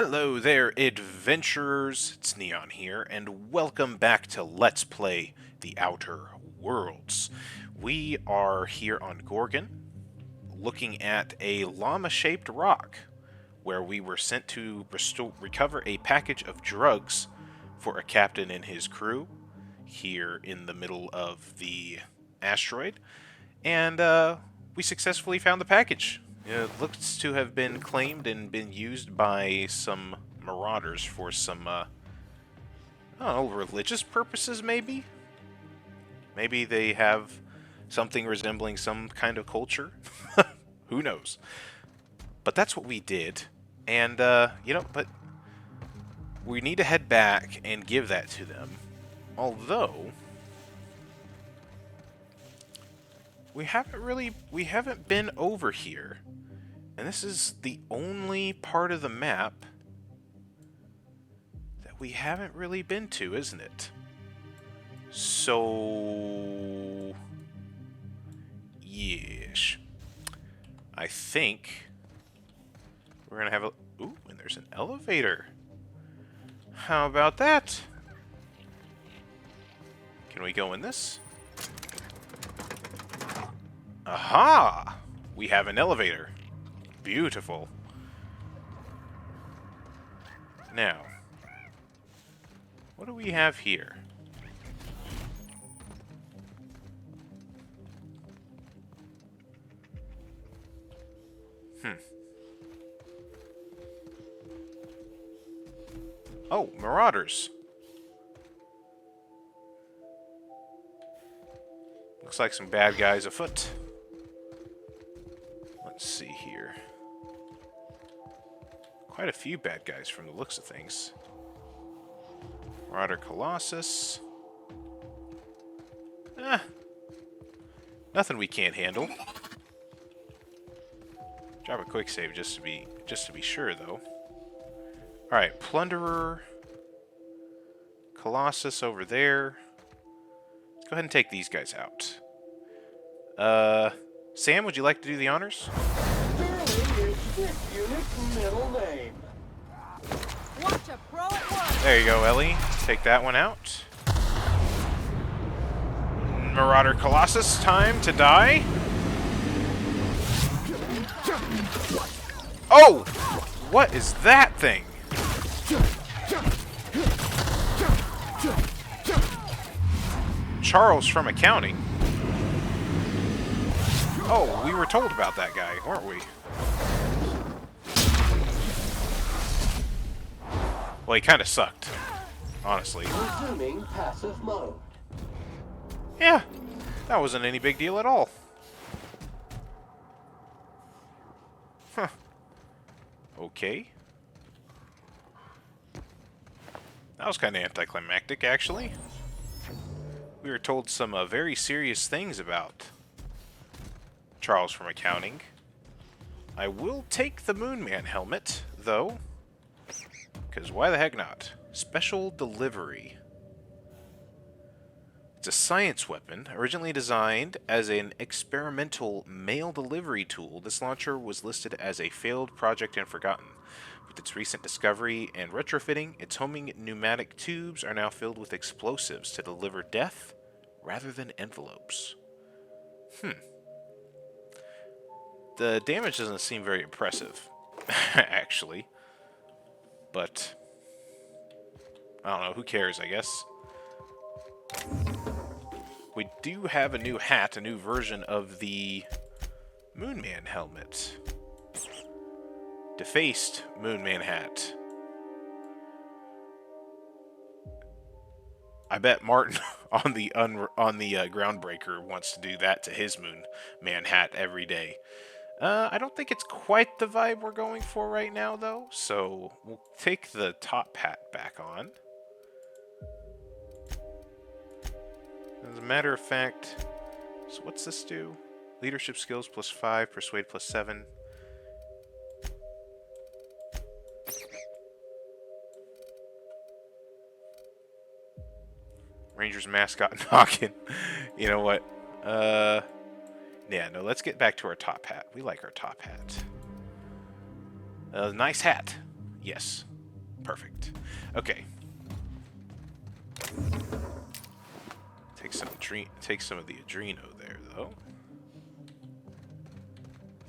Hello there, adventurers! It's Neon here, and welcome back to Let's Play The Outer Worlds. We are here on Gorgon, looking at a llama-shaped rock, where we were sent to recover a package of drugs for a captain and his crew here in the middle of the asteroid, and we successfully found the package. It looks to have been claimed and been used by some marauders for some, I don't know, religious purposes, maybe? Maybe they have something resembling some kind of culture? Who knows? But that's what we did. And, but we need to head back and give that to them. Although, we haven't been over here. And this is the only part of the map that we haven't really been to, isn't it? So, yes. I think we're gonna have a... Ooh, and there's an elevator. How about that? Can we go in this? Aha! We have an elevator. Beautiful. Now, what do we have here? Oh, Marauders. Looks like some bad guys afoot. Let's see here. Quite a few bad guys from the looks of things. Marauder-Colossus. Nothing we can't handle. Drop a quick save just to be sure, though. All right, Plunderer, Colossus over there. Let's go ahead and take these guys out. Sam, would you like to do the honors? Barely is this unit's middle name. Watch a pro at once. There you go, Ellie. Take that one out. Marauder Colossus, time to die. Oh! What is that thing? Charles from accounting. Oh, we were told about that guy, weren't we? Well, he kind of sucked, honestly. Resuming passive mode. Yeah, that wasn't any big deal at all. Huh. Okay. That was kind of anticlimactic, actually. We were told some very serious things about Charles from accounting. I will take the Moonman helmet, though. Because why the heck not? Special delivery. It's a science weapon, originally designed as an experimental mail delivery tool. This launcher was listed as a failed project and forgotten. With its recent discovery and retrofitting, its homing pneumatic tubes are now filled with explosives to deliver death rather than envelopes. The damage doesn't seem very impressive, actually. But, I don't know, who cares, I guess. We do have a new hat, a new version of the Moonman helmet. Defaced Moonman hat. I bet Martin on the Groundbreaker wants to do that to his Moonman hat every day. I don't think it's quite the vibe we're going for right now, though, so we'll take the top hat back on. As a matter of fact, so what's this do? Leadership skills +5, persuade +7. Rangers mascot knocking. You know what? Yeah, no, let's get back to our top hat. We like our top hat. Nice hat. Yes. Perfect. Okay. Take some of the adreno there, though.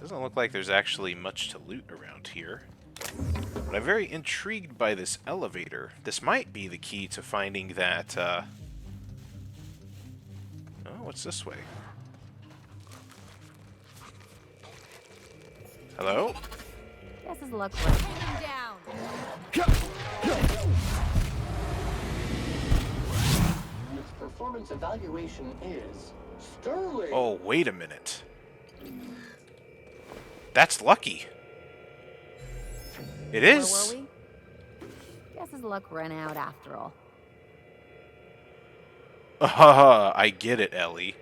Doesn't look like there's actually much to loot around here. But I'm very intrigued by this elevator. This might be the key to finding that, Oh, what's this way? Hello? This is luck. Take him down. Its performance evaluation is sterling. Oh, wait a minute. That's lucky. It is. Where were we? Guess his luck ran out after all. I get it, Ellie.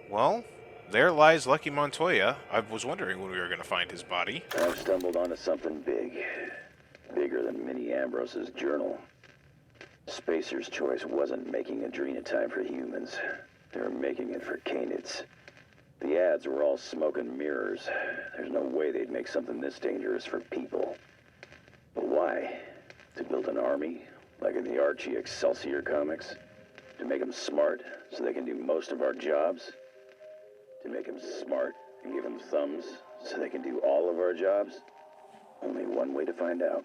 Well, there lies Lucky Montoya. I was wondering when we were going to find his body. I've stumbled onto something big. Bigger than Minnie Ambrose's journal. Spacer's Choice wasn't making adrenotime for humans. They were making it for canids. The ads were all smoke and mirrors. There's no way they'd make something this dangerous for people. But why? To build an army? Like in the Archie Excelsior comics? To make them smart, so they can do most of our jobs? To make them smart and give them thumbs, so they can do all of our jobs? Only one way to find out.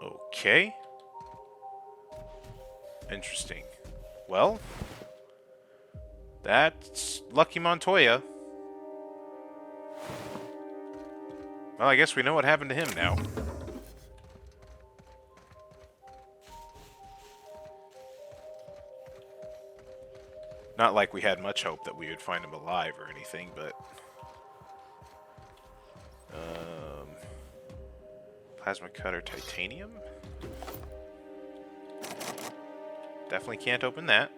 Okay. Interesting. Well, that's Lucky Montoya. Well, I guess we know what happened to him now. Not like we had much hope that we would find him alive or anything, but... Plasma cutter titanium? Definitely can't open that.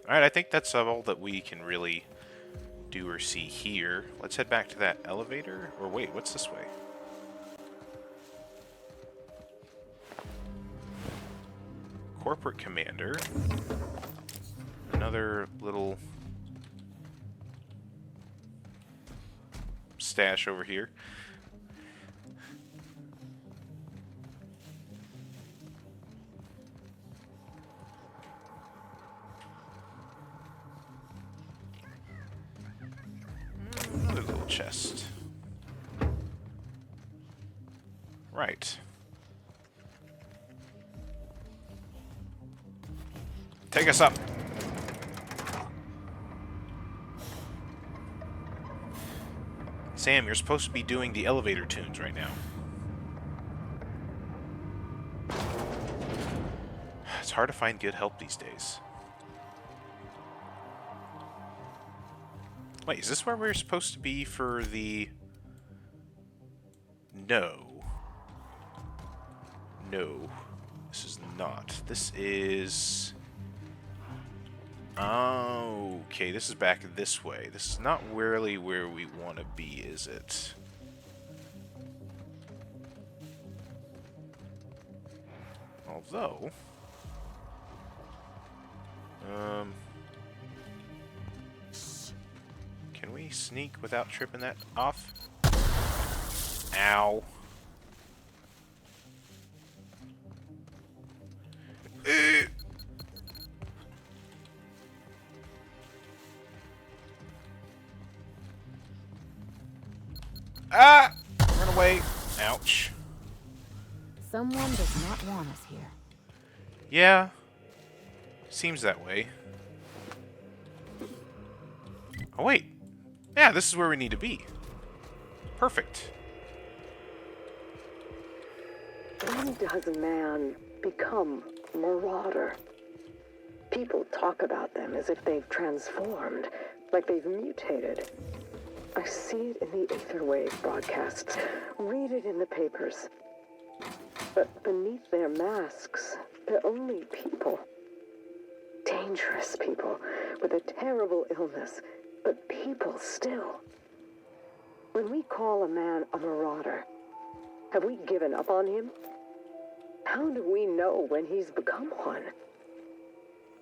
Alright, I think that's all that we can really do or see here. Let's head back to that elevator. Or wait, what's this way? Corporate Commander. Another little stash over here. Another little chest. Right. Take us up. Sam, you're supposed to be doing the elevator tunes right now. It's hard to find good help these days. Wait, is this where we're supposed to be for the... No. No. This is not. This is... Okay, this is back this way. This is not really where we want to be, is it? Although... Can we sneak without tripping that off? Ow. Ah! Run away. Ouch. Someone does not want us here. Yeah. Seems that way. Oh, wait. Yeah, this is where we need to be. Perfect. When does a man become a marauder? People talk about them as if they've transformed, like they've mutated. I see it in the etherwave broadcasts, read it in the papers. But beneath their masks, they're only people. Dangerous people with a terrible illness, but people still. When we call a man a marauder, have we given up on him? How do we know when he's become one?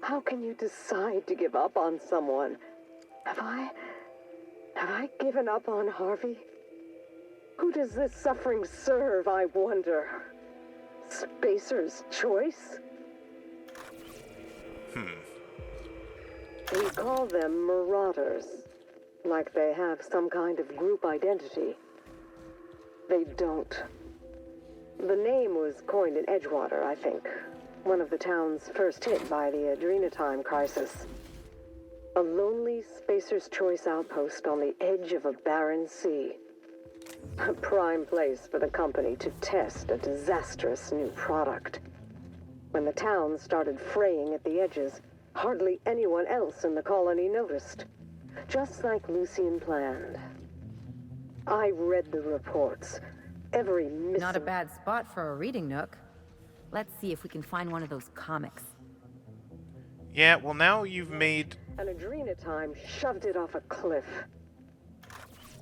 How can you decide to give up on someone? Have I given up on Harvey? Who does this suffering serve, I wonder? Spacer's choice? We call them Marauders, like they have some kind of group identity. They don't. The name was coined in Edgewater, I think. One of the towns first hit by the Adrenatime crisis. A lonely Spacer's Choice outpost on the edge of a barren sea. A prime place for the company to test a disastrous new product. When the town started fraying at the edges, hardly anyone else in the colony noticed. Just like Lucian planned. I read the reports. Every missing... Not a bad spot for a reading nook. Let's see if we can find one of those comics. Yeah, well now you've made... An Adrenatime shoved it off a cliff.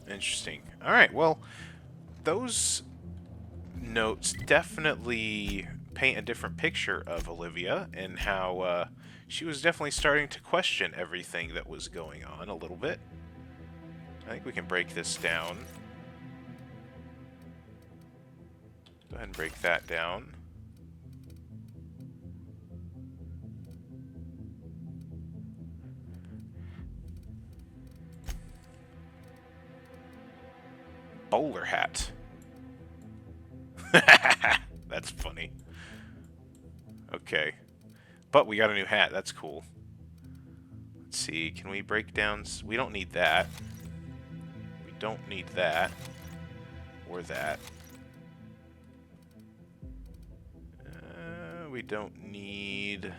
Interesting. Alright, well, those notes definitely paint a different picture of Olivia and how she was definitely starting to question everything that was going on a little bit. I think we can break this down. Go ahead and break that down. Bowler hat. That's funny. Okay. But we got a new hat. That's cool. Let's see. Can we break down... We don't need that. We don't need that. Or that. We don't need...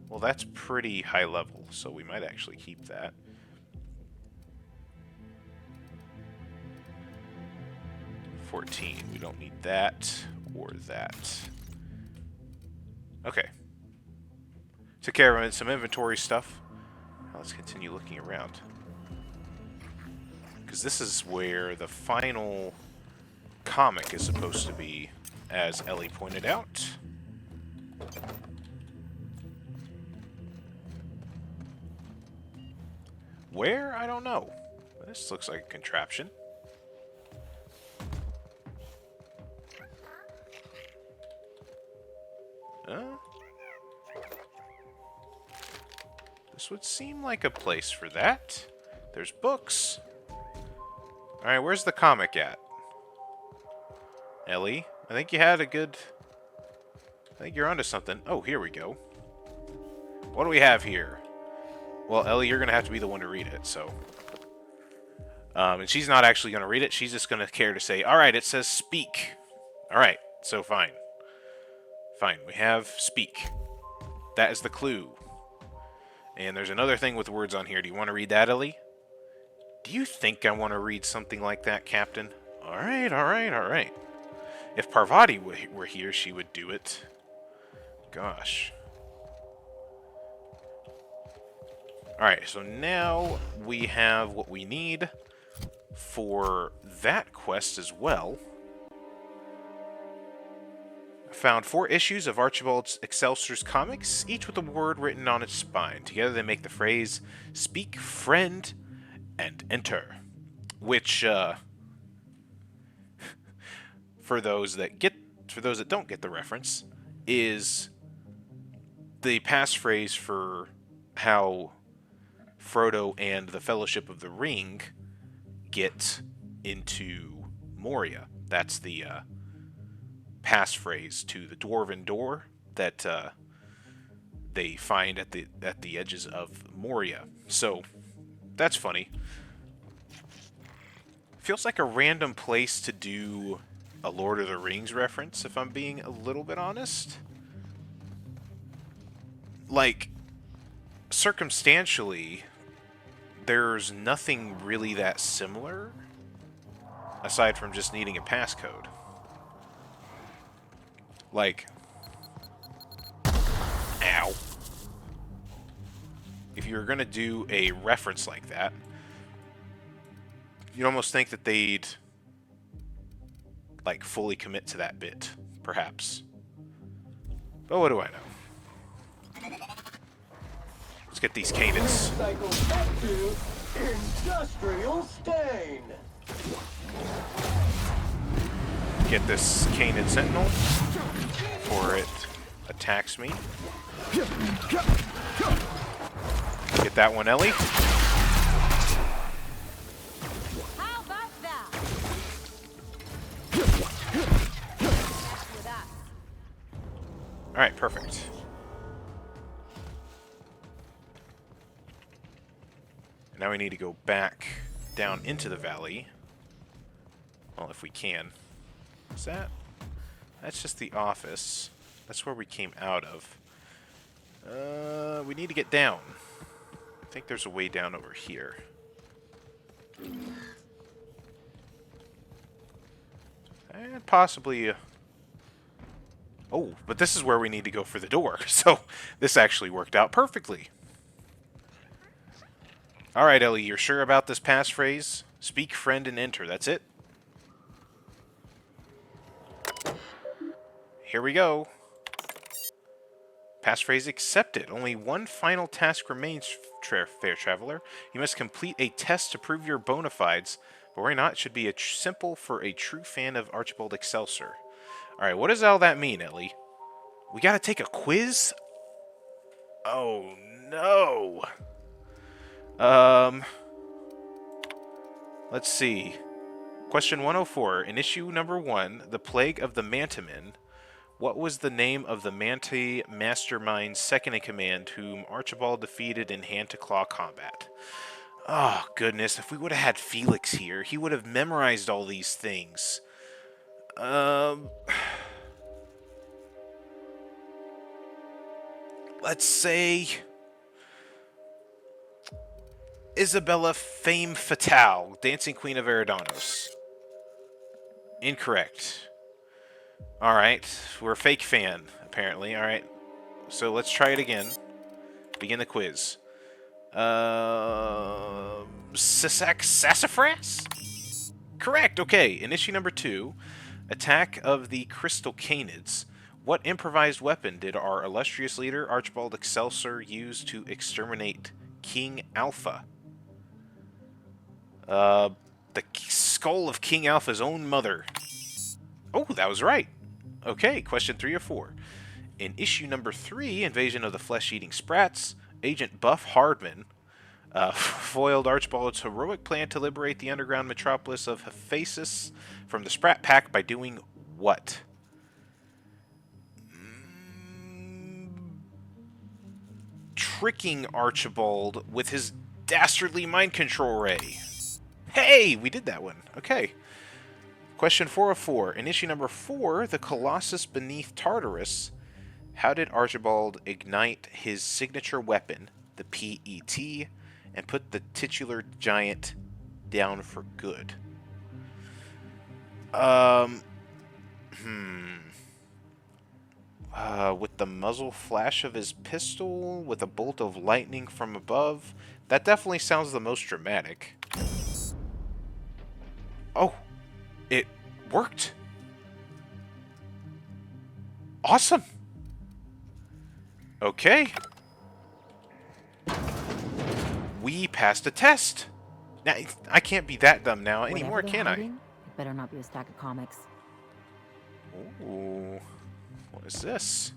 Well, that's pretty high level, so we might actually keep that. We don't need that or that. Okay. Took care of some inventory stuff. Now let's continue looking around. Because this is where the final comic is supposed to be, as Ellie pointed out. Where? I don't know. This looks like a contraption. This would seem like a place for that. There's books. Alright, where's the comic at? Ellie, I think you had a good... I think you're onto something. Oh, here we go. What do we have here? Well, Ellie, you're going to have to be the one to read it, so... and she's not actually going to read it. She's just going to care to say, alright, it says speak. Alright, so fine. Fine, we have speak. That is the clue. And there's another thing with words on here. Do you want to read that, Ellie? Do you think I want to read something like that, Captain? Alright, alright, alright. If Parvati were here, she would do it. Gosh. Alright, so now we have what we need for that quest as well. Found 4 issues of Archibald Excelsior's comics, each with a word written on its spine. Together they make the phrase, speak, friend, and enter. Which, for those that don't get the reference, is the passphrase for how Frodo and the Fellowship of the Ring get into Moria. That's the, passphrase to the dwarven door that they find at the edges of Moria. So that's funny. Feels like a random place to do a Lord of the Rings reference, if I'm being a little bit honest. Like, circumstantially, there's nothing really that similar aside from just needing a passcode. Like, ow. If you were going to do a reference like that, you'd almost think that they'd, like, fully commit to that bit, perhaps. But what do I know? Let's get these canids. Recycle back to industrial stain. Get this canid sentinel before it attacks me. Get that one, Ellie. How about that? Alright, perfect. Now we need to go back down into the valley. Well, if we can. Is that? That's just the office. That's where we came out of. We need to get down. I think there's a way down over here. And possibly... Oh, but this is where we need to go for the door. So this actually worked out perfectly. Alright, Ellie, you're sure about this passphrase? Speak, friend, and enter. That's it? Here we go. Passphrase accepted. Only one final task remains, fair traveler. You must complete a test to prove your bona fides. But why not? It should be simple for a true fan of Archibald Excelsior. Alright, what does all that mean, Ellie? We gotta take a quiz? Oh, no. Let's see. Question 104. In issue number 1, The Plague of the Mantimen, what was the name of the Manti mastermind second-in-command whom Archibald defeated in hand-to-claw combat? Oh, goodness. If we would have had Felix here, he would have memorized all these things. Let's say... Isabella Fame Fatale, Dancing Queen of Eridanos. Incorrect. Alright, we're a fake fan, apparently. Alright, so let's try it again. Begin the quiz. Sassafras? Correct, okay. In issue number 2, Attack of the Crystal Canids, what improvised weapon did our illustrious leader, Archibald Excelsior, use to exterminate King Alpha? The skull of King Alpha's own mother. Oh, that was right. Okay, question 3 or 4. In issue number 3, Invasion of the Flesh-Eating Sprats, Agent Buff Hardman foiled Archibald's heroic plan to liberate the underground metropolis of Hephaestus from the Sprat Pack by doing what? Tricking Archibald with his dastardly mind control ray. Hey, we did that one. Okay. Question 404. In issue number 4, The Colossus Beneath Tartarus, how did Archibald ignite his signature weapon, the PET, and put the titular giant down for good? With the muzzle flash of his pistol, with a bolt of lightning from above. That definitely sounds the most dramatic. Oh, it worked. Awesome. Okay. We passed a test. Now, I can't be that dumb now anymore, can I? It better not be a stack of comics. Ooh. What is this?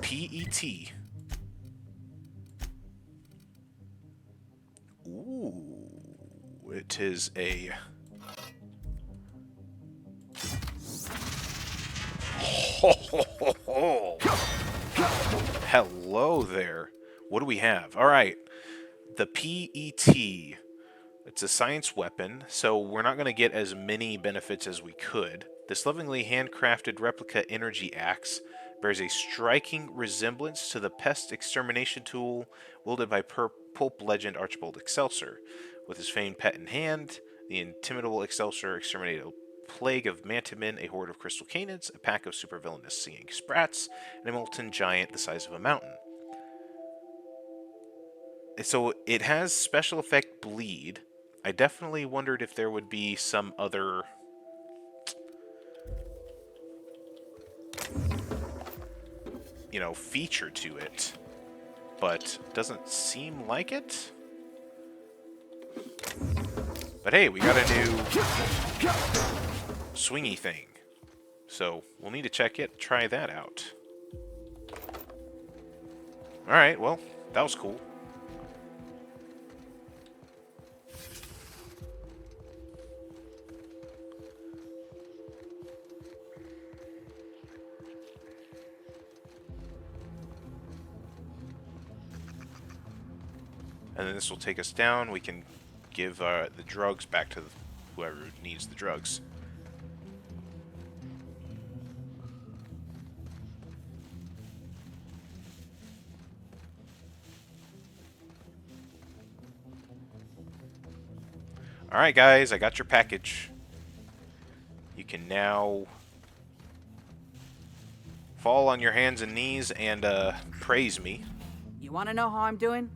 PET. Ooh. It is a... Hello there. What do we have? Alright. The PET. It's a science weapon, so we're not going to get as many benefits as we could. This lovingly handcrafted replica energy axe bears a striking resemblance to the pest extermination tool wielded by pulp legend Archibald Excelsior. With his famed pet in hand, the intimidable Excelsior exterminated a plague of mantimen, a horde of crystal canids, a pack of supervillainous singing sprats, and a molten giant the size of a mountain. So it has special effect bleed. I definitely wondered if there would be some other... you know, feature to it, but doesn't seem like it. But hey, we got a new swingy thing, so we'll need to try that out. Alright, well, that was cool. And then this will take us down. We can give the drugs back to whoever needs the drugs. Alright guys, I got your package. You can now fall on your hands and knees and praise me. You want to know how I'm doing?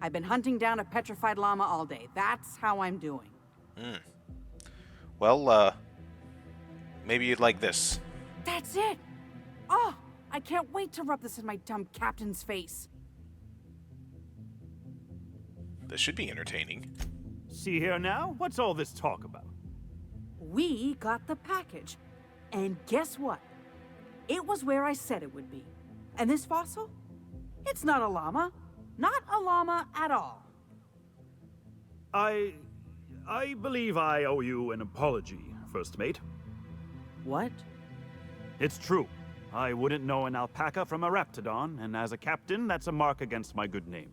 I've been hunting down a petrified llama all day. That's how I'm doing. Well, maybe you'd like this. That's it! Oh, I can't wait to rub this in my dumb captain's face. This should be entertaining. See here now? What's all this talk about? We got the package. And guess what? It was where I said it would be. And this fossil? It's not a llama. Not a llama at all. I believe I owe you an apology, First Mate. What? It's true. I wouldn't know an alpaca from a raptidon, and as a captain, that's a mark against my good name.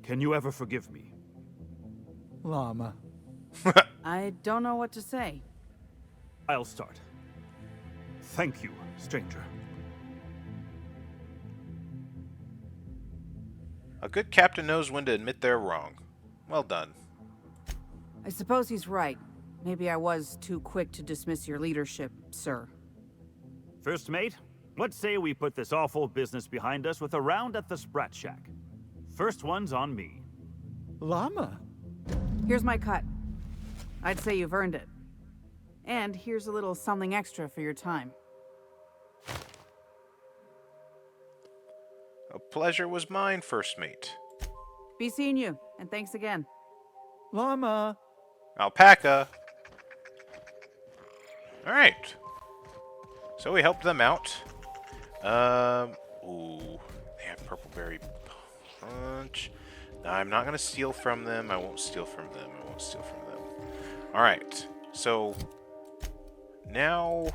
Can you ever forgive me? Llama. I don't know what to say. I'll start. Thank you, stranger. A good captain knows when to admit they're wrong. Well done. I suppose he's right. Maybe I was too quick to dismiss your leadership, sir. First Mate, let's say we put this awful business behind us with a round at the Sprat Shack. First one's on me. Llama? Here's my cut. I'd say you've earned it. And here's a little something extra for your time. A pleasure was mine, First Mate. Be seeing you, and thanks again. Llama! Alpaca! Alright. So we helped them out. Ooh. They have purple berry punch. No, I'm not going to steal from them. I won't steal from them. I won't steal from them. Alright. So, now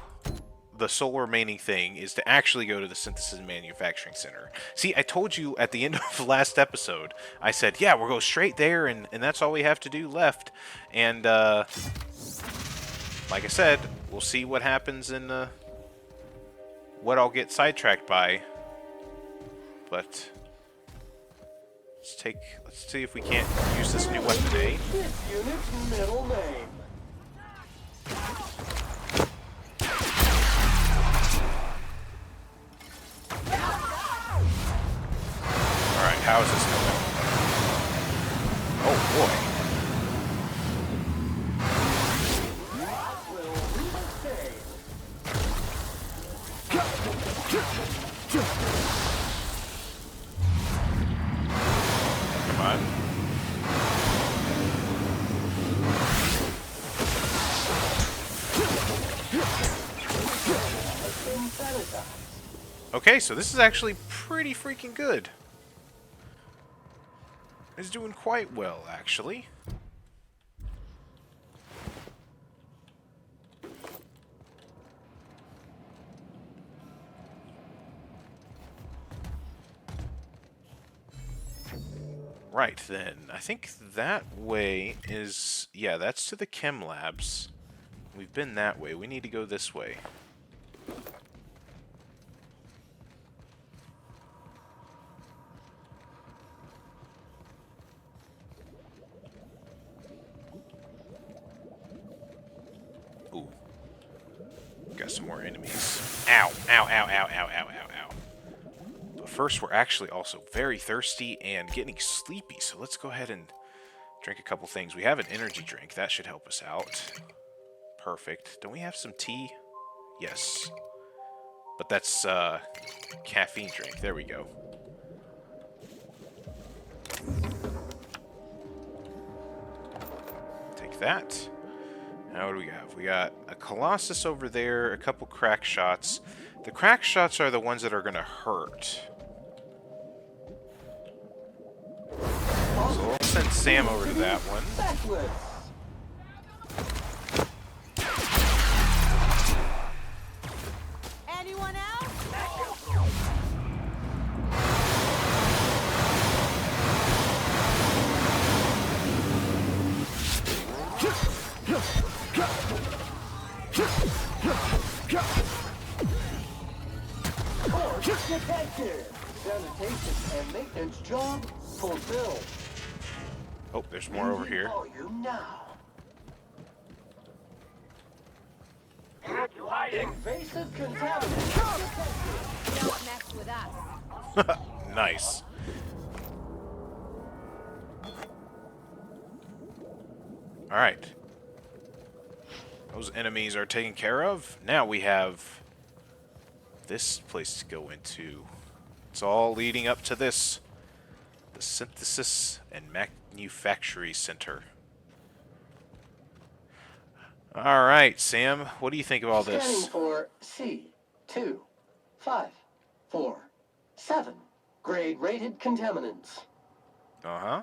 the sole remaining thing is to actually go to the Synthesis and Manufacturing Center. See, I told you at the end of the last episode, I said, yeah, we'll go straight there, and that's all we have to do left. And, like I said, we'll see what happens in, what I'll get sidetracked by. But let's see if we can't use this new weapon, eh? This unit's middle name. Alright, how is this going? Oh boy. Come on. Okay, so this is actually pretty freaking good. It's doing quite well, actually. Right, then. I think that way is... Yeah, that's to the chem labs. We've been that way. We need to go this way. Ooh. Got some more enemies. Ow! Ow, ow, ow, ow, ow, ow, ow. But first, we're actually also very thirsty and getting sleepy, so let's go ahead and drink a couple things. We have an energy drink. That should help us out. Perfect. Don't we have some tea? Yes. But that's caffeine drink. There we go. Take that. Now what do we have? We got a Colossus over there, a couple crack shots. The crack shots are the ones that are going to hurt. So we'll send Sam over to that one. Anyone else? Detected. Sanitation and maintenance job fulfilled. Oh, there's more over here. Volume now. Invasive contaminants. Don't mess with us. Nice. Alright. Those enemies are taken care of. Now we have this place to go into. It's all leading up to this. The Synthesis and Manufacturing Center. Alright, Sam. What do you think of all Scanning this? for C25447. Grade rated contaminants. Uh-huh.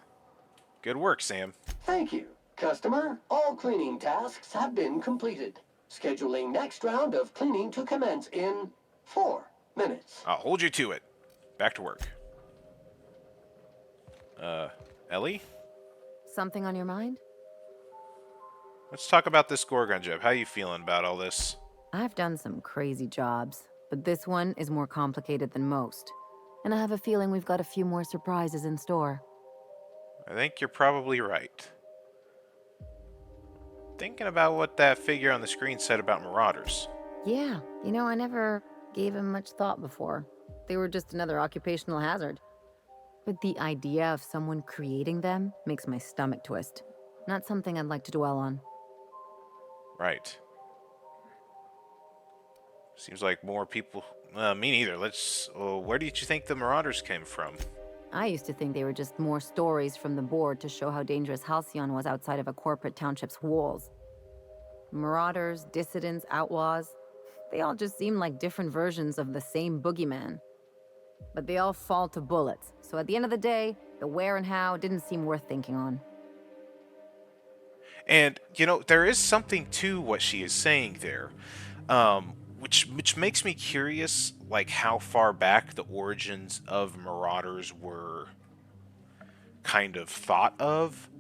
Good work, Sam. Thank you, customer. All cleaning tasks have been completed. Scheduling next round of cleaning to commence in 4 minutes. I'll hold you to it. Back to work. Ellie? Something on your mind? Let's talk about this Gorgon job. How you feeling about all this? I've done some crazy jobs, but this one is more complicated than most. And I have a feeling we've got a few more surprises in store. I think you're probably right. Thinking about what that figure on the screen said about Marauders. Yeah, you know, I never gave him much thought before. They were just another occupational hazard. But the idea of someone creating them makes my stomach twist. Not something I'd like to dwell on. Right. Seems like more people... me neither. Where did you think the Marauders came from? I used to think they were just more stories from the board to show how dangerous Halcyon was outside of a corporate township's walls. Marauders, dissidents, outlaws, they all just seem like different versions of the same boogeyman. But they all fall to bullets, so at the end of the day, the where and how didn't seem worth thinking on. And, you know, there is something to what she is saying there, which makes me curious, like, how far back the origins of Marauders were kind of thought of.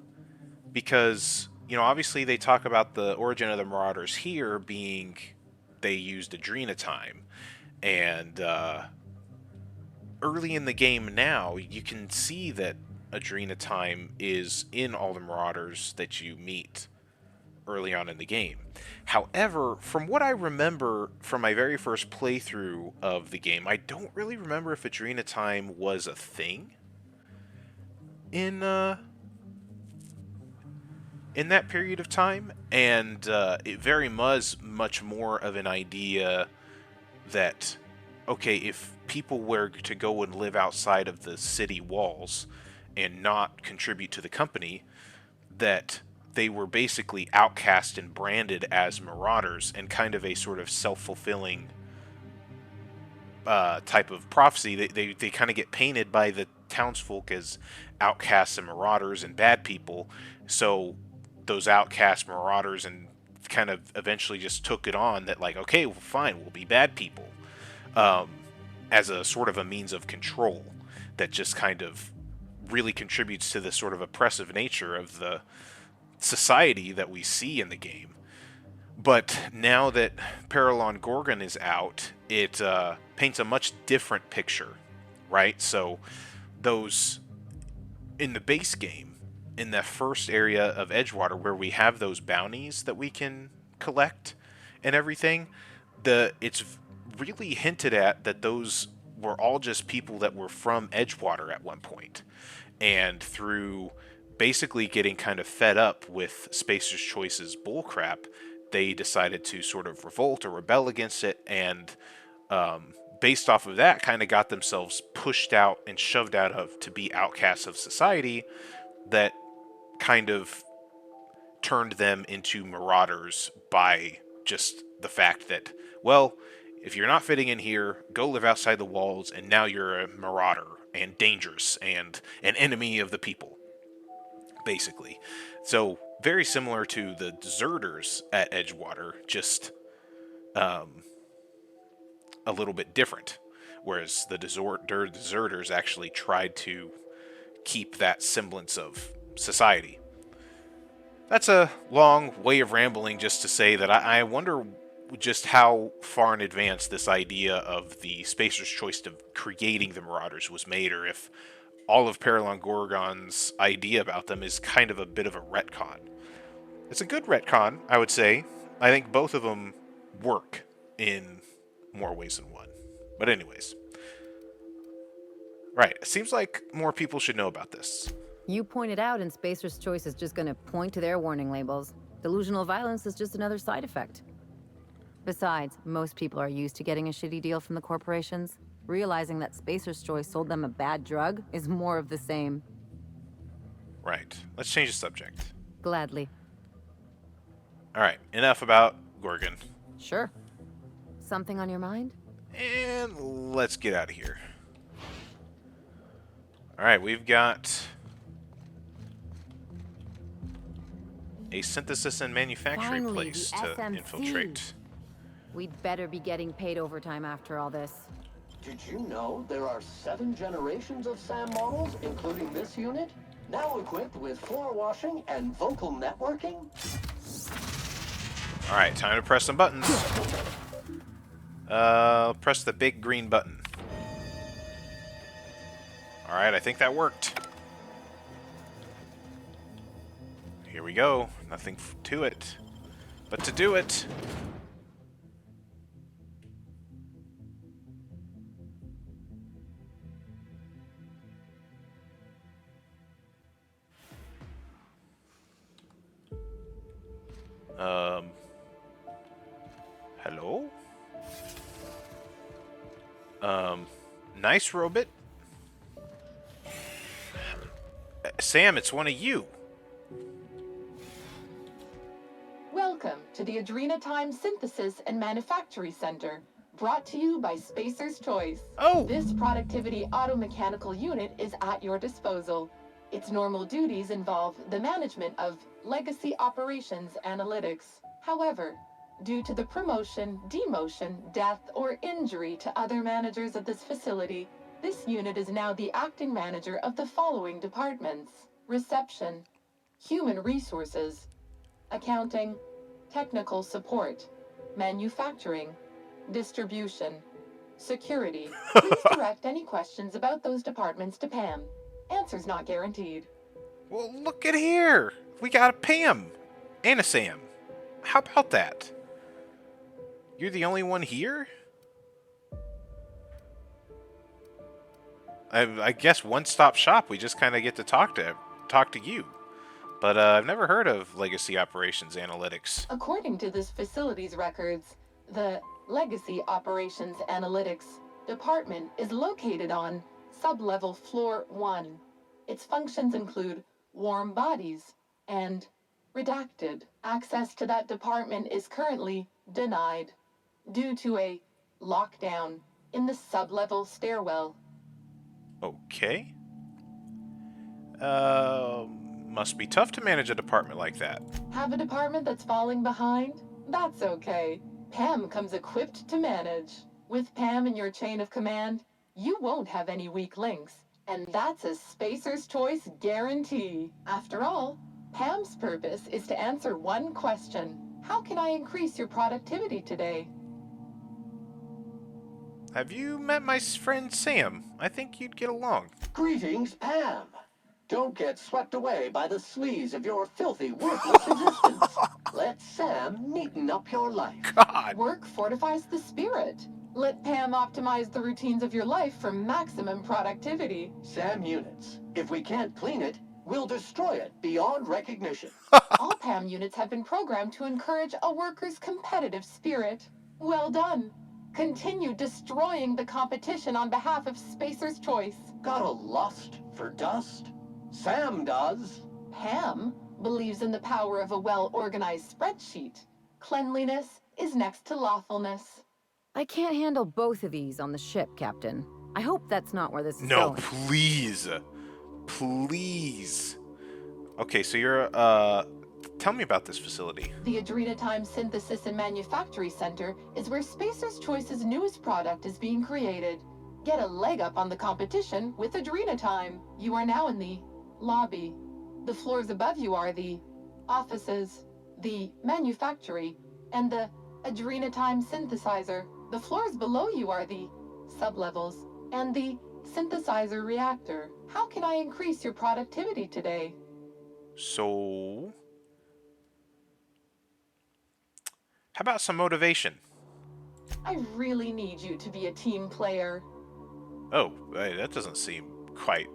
Because, you know, obviously they talk about the origin of the Marauders here being they used Adrenatime. And, early in the game now, you can see that Adrenatime is in all the Marauders that you meet early on in the game. However, from what I remember from my very first playthrough of the game, I don't really remember if Adrenatime was a thing in that period of time, and it very much more of an idea that, okay, if people were to go and live outside of the city walls and not contribute to the company, that they were basically outcast and branded as Marauders, and kind of a sort of self-fulfilling type of prophecy. They kind of get painted by the townsfolk as outcasts and Marauders and bad people, so those outcast Marauders and kind of eventually just took it on that, like, okay, well, fine, we'll be bad people. As a sort of a means of control that just kind of really contributes to the sort of oppressive nature of the society that we see in the game. But now that Parallon Gorgon is out, it paints a much different picture, right? So those, in the base game, in the first area of Edgewater where we have those bounties that we can collect and everything, it's really hinted at that those were all just people that were from Edgewater at one point. And through basically getting kind of fed up with Spacer's Choice's bullcrap, they decided to sort of revolt or rebel against it and based off of that, kind of got themselves pushed out and shoved out of to be outcasts of society. That kind of turned them into marauders by just the fact that, well, if you're not fitting in here, go live outside the walls, and now you're a marauder and dangerous and an enemy of the people, basically. So very similar to the deserters at Edgewater, just a little bit different. Whereas the deserters actually tried to keep that semblance of society. That's a long way of rambling just to say that I wonder just how far in advance this idea of the Spacer's choice of creating the Marauders was made, or if all of Paralon Gorgon's idea about them is kind of a bit of a retcon. It's a good retcon, I would say. I think both of them work in more ways than one. But anyways. Right, it seems like more people should know about this. You pointed out, and Spacer's Choice is just gonna point to their warning labels. Delusional violence is just another side effect. Besides, most people are used to getting a shitty deal from the corporations. Realizing that Spacer's Choice sold them a bad drug is more of the same. Right, let's change the subject. Gladly. Alright, enough about Gorgon. Sure. Something on your mind? And let's get out of here. Alright, we've got a synthesis and manufacturing Finally, place the to SMC. infiltrate. We'd better be getting paid overtime after all this. Did you know there are 7 generations of SAM models, including this unit? Now equipped with floor washing and vocal networking? Alright, time to press some buttons. Press the big green button. Alright, I think that worked. Here we go. Nothing to it. But to do it... Hello? Nice robot. Sam, it's one of you. Welcome to the Adrena Time Synthesis and Manufacturing Center, brought to you by Spacer's Choice. Oh! This productivity automechanical unit is at your disposal. Its normal duties involve the management of legacy operations analytics. However, due to the promotion, demotion, death, or injury to other managers of this facility, this unit is now the acting manager of the following departments: Reception, Human Resources, Accounting, Technical Support, Manufacturing, Distribution, Security. Please direct any questions about those departments to PAM. Answers not guaranteed. Well, look at here. We got a PAM and a Sam. How about that? You're the only one here? I guess one-stop shop. We just kind of get to talk to you. But I've never heard of Legacy Operations Analytics. According to this facility's records, the Legacy Operations Analytics Department is located on Sublevel Floor 1. Its functions include warm bodies and redacted. Access to that department is currently denied due to a lockdown in the sublevel stairwell. Okay. Must be tough to manage a department like that. Have a department that's falling behind? That's okay. PAM comes equipped to manage. With PAM in your chain of command, you won't have any weak links. And that's a Spacer's Choice guarantee. After all, PAM's purpose is to answer one question. How can I increase your productivity today? Have you met my friend Sam? I think you'd get along. Greetings, Pam. Don't get swept away by the sleaze of your filthy, worthless existence. Let Sam neaten up your life. God! Work fortifies the spirit. Let PAM optimize the routines of your life for maximum productivity. Sam units. If we can't clean it, we'll destroy it beyond recognition. All PAM units have been programmed to encourage a worker's competitive spirit. Well done. Continue destroying the competition on behalf of Spacer's Choice. Got a lust for dust? Sam does. PAM believes in the power of a well-organized spreadsheet. Cleanliness is next to lawfulness. I can't handle both of these on the ship, Captain. I hope that's not where this is No, going. please. Please. Okay, so you're, tell me about this facility. The Adrenatime Synthesis and Manufactory Center is where Spacer's Choice's newest product is being created. Get a leg up on the competition with Adrenatime. You are now in the lobby. The floors above you are the offices, the manufactory, and the Adrenatime synthesizer. The floors below you are the sublevels and the synthesizer reactor. How can I increase your productivity today? So, how about some motivation? I really need you to be a team player. Oh, hey, that doesn't seem quite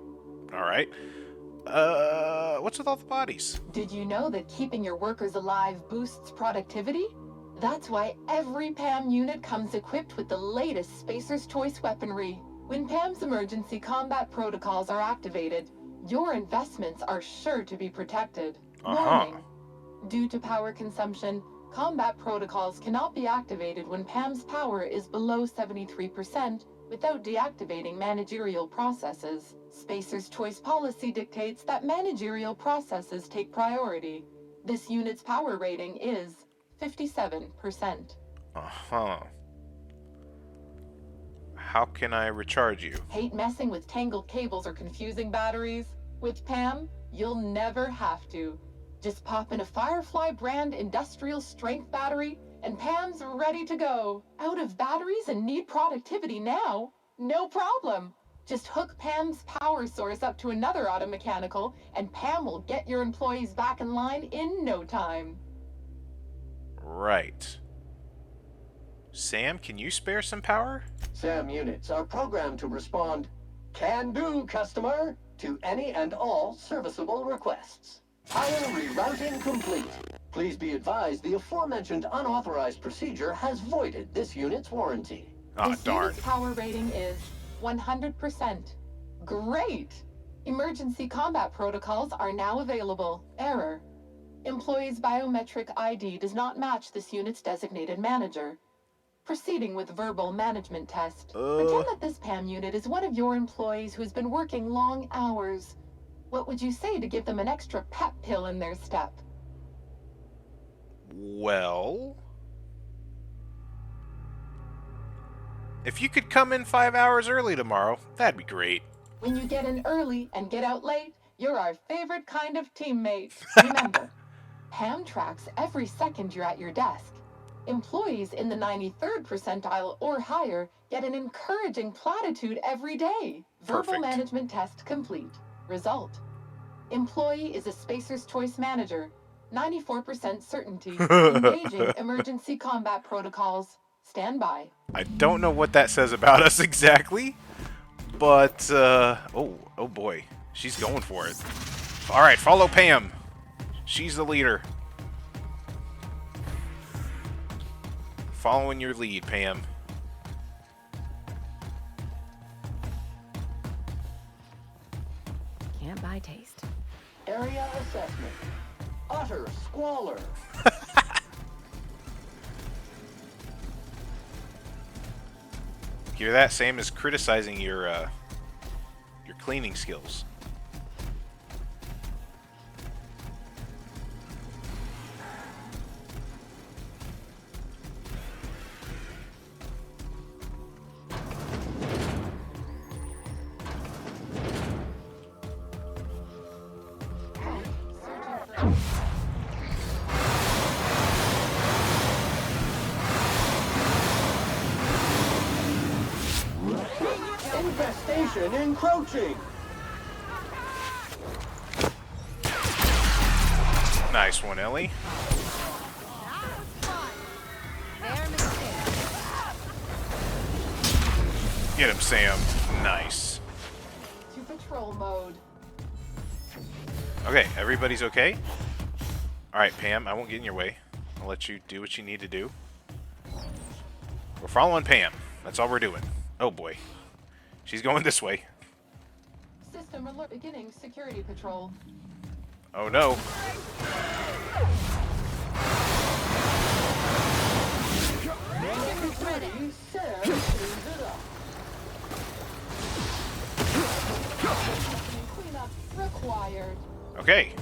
alright. What's with all the bodies? Did you know that keeping your workers alive boosts productivity? That's why every PAM unit comes equipped with the latest Spacer's Choice weaponry. When PAM's emergency combat protocols are activated, your investments are sure to be protected. Warning. Due to power consumption, combat protocols cannot be activated when PAM's power is below 73% without deactivating managerial processes. Spacer's Choice policy dictates that managerial processes take priority. This unit's power rating is 57%. How can I recharge you? Hate messing with tangled cables or confusing batteries? With PAM, you'll never have to. Just pop in a Firefly brand industrial strength battery and PAM's ready to go. Out of batteries and need productivity now? No problem. Just hook PAM's power source up to another automechanical and PAM will get your employees back in line in no time. Right. Sam, can you spare some power? SAM units are programmed to respond, "Can do, customer," to any and all serviceable requests. Power rerouting complete. Please be advised the aforementioned unauthorized procedure has voided this unit's warranty. Ah, This darn. unit's power rating is 100%. Great! Emergency combat protocols are now available. Error. Employee's biometric ID does not match this unit's designated manager. Proceeding with verbal management test. Pretend that this PAM unit is one of your employees who's been working long hours. What would you say to give them an extra pep pill in their step? Well, if you could come in 5 hours early tomorrow, that'd be great. When you get in early and get out late, you're our favorite kind of teammate. Remember, PAM tracks every second you're at your desk. Employees in the 93rd percentile or higher get an encouraging platitude every day. Verbal Perfect. management test complete. Result. Employee is a Spacer's Choice manager. 94% certainty. Engaging emergency combat protocols. Stand by. I don't know what that says about us exactly, but, oh boy. She's going for it. Alright, follow Pam. She's the leader. Following your lead, Pam. Can't buy taste. Area assessment. Utter squalor. Hear that? Sam is criticizing your cleaning skills. Infestation encroaching. Nice one, Ellie. Get him, Sam. Nice. To patrol mode. Okay, everybody's okay? Alright, Pam, I won't get in your way. I'll let you do what you need to do. We're following Pam. That's all we're doing. Oh boy. She's going this way. System alert beginning security patrol. Oh no. Ready, Sam cleans it up. Cleanup required. Okay.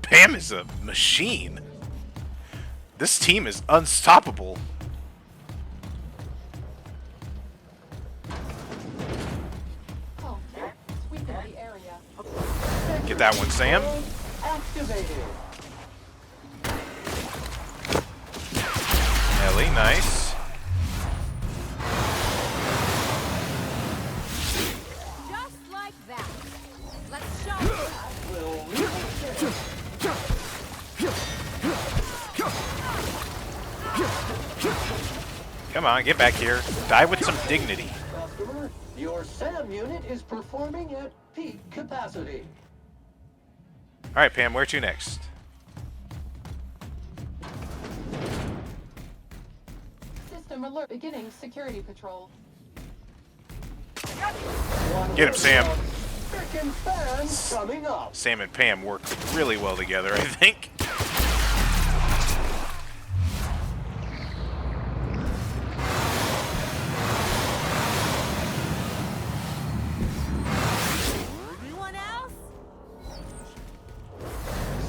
Pam is a machine. This team is unstoppable. Oh, sweeping the area. Get that one, Sam. Activated. Ellie, nice. Just like that. Let's show you. Will leave it there. Come on, get back here. Die with some dignity. Customer, your SAM unit is performing at peak capacity. Alright, Pam, where to next? System alert beginning security patrol. Get him, Sam. Frickin' fans coming up. Sam and Pam work really well together, I think. Anyone else?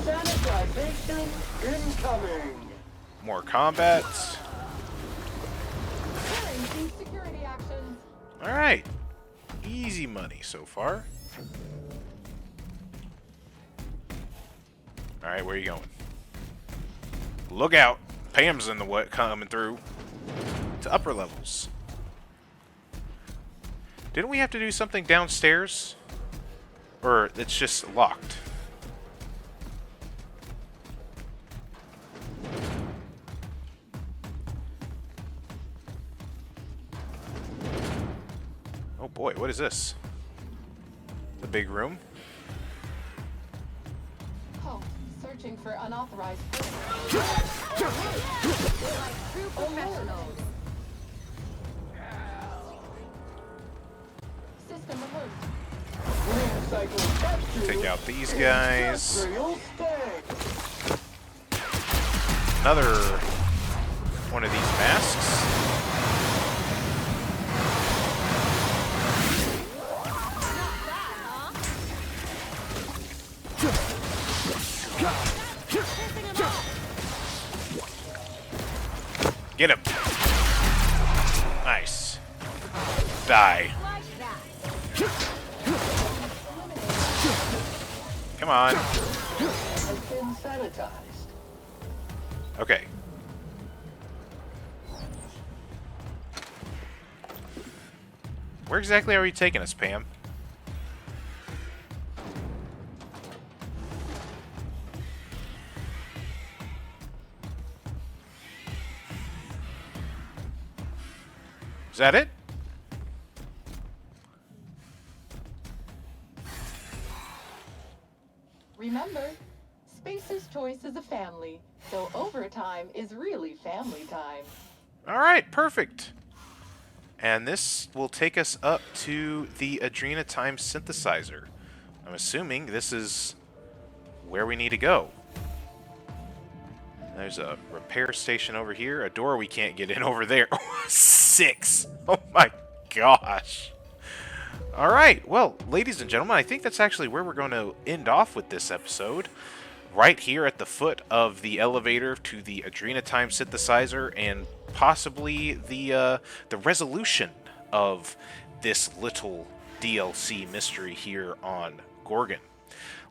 Sanitization incoming. More combat. Clearing security actions. Alright. Easy money so far. Alright, where are you going? Look out! Pam's in the way coming through. To upper levels. Didn't we have to do something downstairs? Or it's just locked? Oh boy, what is this? The big room? Oh, searching for unauthorized persons. True professionals. System alert. Green cycle capture. Take out these guys. Industrial stay. Another one of these masks. Get him. Nice. Die. Come on. Has been sanitized. Okay. Where exactly are you taking us, Pam? Is that it? Remember, Spacer's Choice is a family, so overtime is really family time. Alright, perfect. And this will take us up to the Adrenatime synthesizer. I'm assuming this is where we need to go. There's a repair station over here, a door we can't get in over there. 6! Oh my gosh. Alright, well, ladies and gentlemen, I think that's actually where we're going to end off with this episode. Right here at the foot of the elevator to the Adrenatime synthesizer and possibly the resolution of this little DLC mystery here on Gorgon.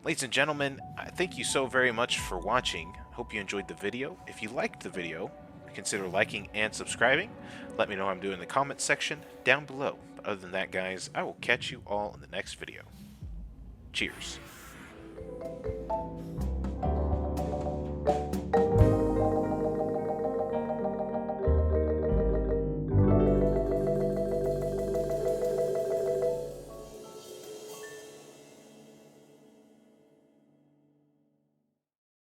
Ladies and gentlemen, thank you so very much for watching. Hope you enjoyed the video. If you liked the video, consider liking and subscribing. Let me know how I'm doing in the comments section down below. But other than that, guys, I will catch you all in the next video. Cheers.